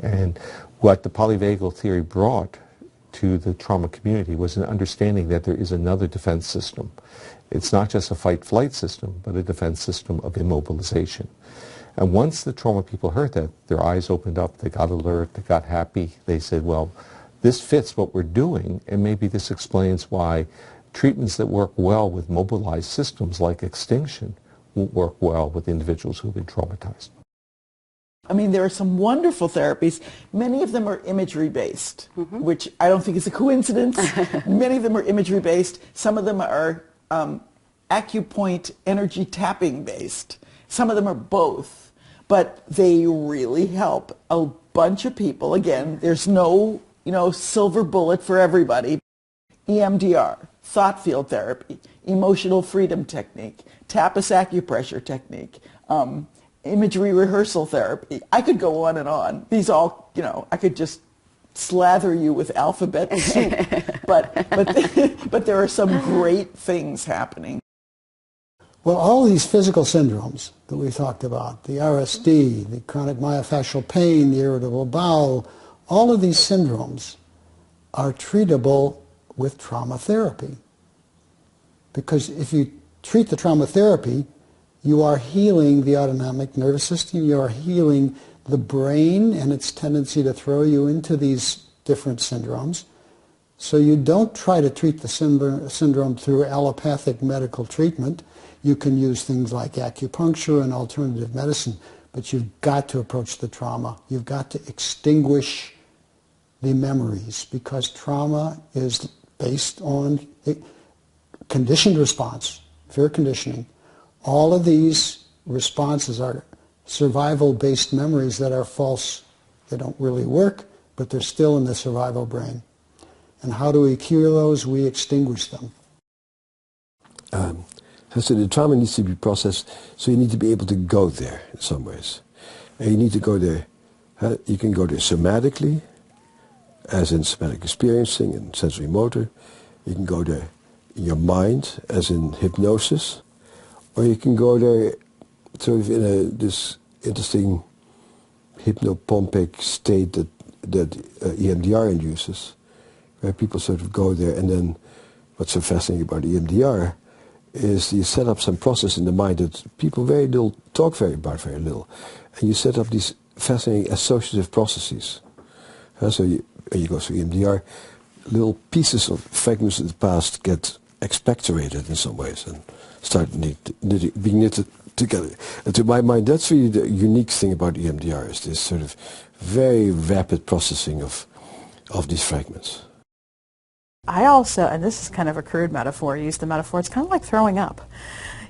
And what the polyvagal theory brought to the trauma community was an understanding that there is another defense system. It's not just a fight-flight system, but a defense system of immobilization. And once the trauma people heard that, their eyes opened up, they got alert, they got happy. They said, well, this fits what we're doing, and maybe this explains why treatments that work well with mobilized systems like extinction won't work well with individuals who have been traumatized. I mean, there are some wonderful therapies. Many of them are imagery-based, which I don't think is a coincidence. Many of them are imagery-based. Some of them are acupoint energy tapping-based. Some of them are both. But they really help a bunch of people. Again, there's no, silver bullet for everybody. EMDR, thought field therapy, emotional freedom technique, tapas acupressure technique, imagery rehearsal therapy. I could go on and on. These all, I could just slather you with alphabet soup. but there are some great things happening. Well, all these physical syndromes that we talked about, the RSD, the chronic myofascial pain, the irritable bowel, all of these syndromes are treatable with trauma therapy. Because if you treat the trauma therapy, you are healing the autonomic nervous system, you are healing the brain and its tendency to throw you into these different syndromes. So you don't try to treat the syndrome through allopathic medical treatment. You can use things like acupuncture and alternative medicine, but you've got to approach the trauma. You've got to extinguish the memories, because trauma is based on a conditioned response, fear conditioning. All of these responses are survival-based memories that are false. They don't really work, but they're still in the survival brain. And how do we cure those? We extinguish them. So the trauma needs to be processed, so you need to be able to go there in some ways. And you need to go there, you can go there somatically, as in somatic experiencing and sensory motor. You can go there in your mind, as in hypnosis. Or you can go there sort of in this interesting hypnopompic state that EMDR induces, where people sort of go there, and then what's so fascinating about EMDR is you set up some process in the mind that people talk very little. And you set up these fascinating associative processes. So you go through EMDR, little pieces of fragments of the past get expectorated in some ways and start being knitted together. And to my mind, that's really the unique thing about EMDR, is this sort of very rapid processing of these fragments. I also, and this is kind of a crude metaphor, use the metaphor, it's kind of like throwing up.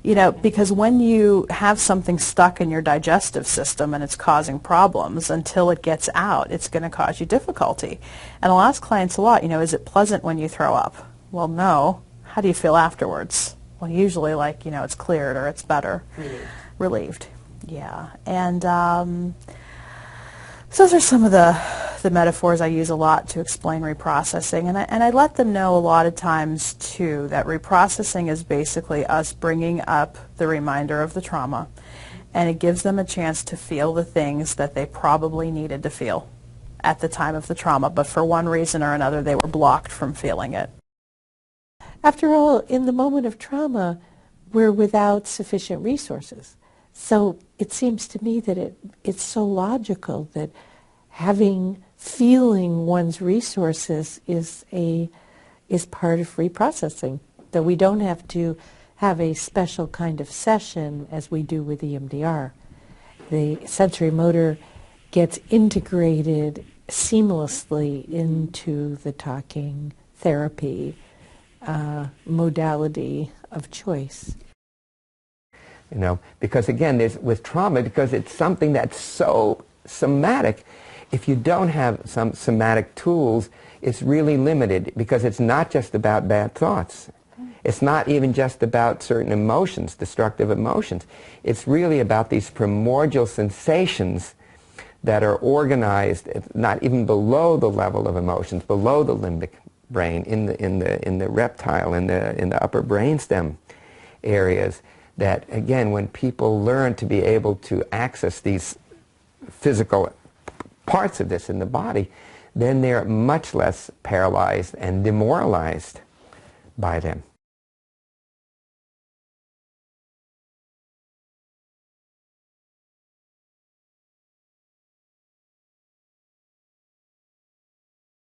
Because when you have something stuck in your digestive system and it's causing problems, until it gets out, it's going to cause you difficulty. And I'll ask clients a lot, is it pleasant when you throw up? Well, no. How do you feel afterwards? Well, usually it's cleared or it's better. Relieved. Yeah. And so those are some of the metaphors I use a lot to explain reprocessing. And I let them know a lot of times, too, that reprocessing is basically us bringing up the reminder of the trauma, and it gives them a chance to feel the things that they probably needed to feel at the time of the trauma, but for one reason or another they were blocked from feeling it. After all, in the moment of trauma, we're without sufficient resources. So it seems to me that it's so logical that feeling one's resources is part of reprocessing. That we don't have to have a special kind of session as we do with EMDR. The sensory motor gets integrated seamlessly into the talking therapy modality of choice. Because again, with trauma, because it's something that's so somatic, if you don't have some somatic tools, it's really limited, because it's not just about bad thoughts. It's not even just about certain emotions, destructive emotions. It's really about these primordial sensations that are organized, not even below the level of emotions, below the limbic brain, in the reptile, in the upper brainstem areas. That, again, when people learn to be able to access these physical parts of this in the body, then they're much less paralyzed and demoralized by them.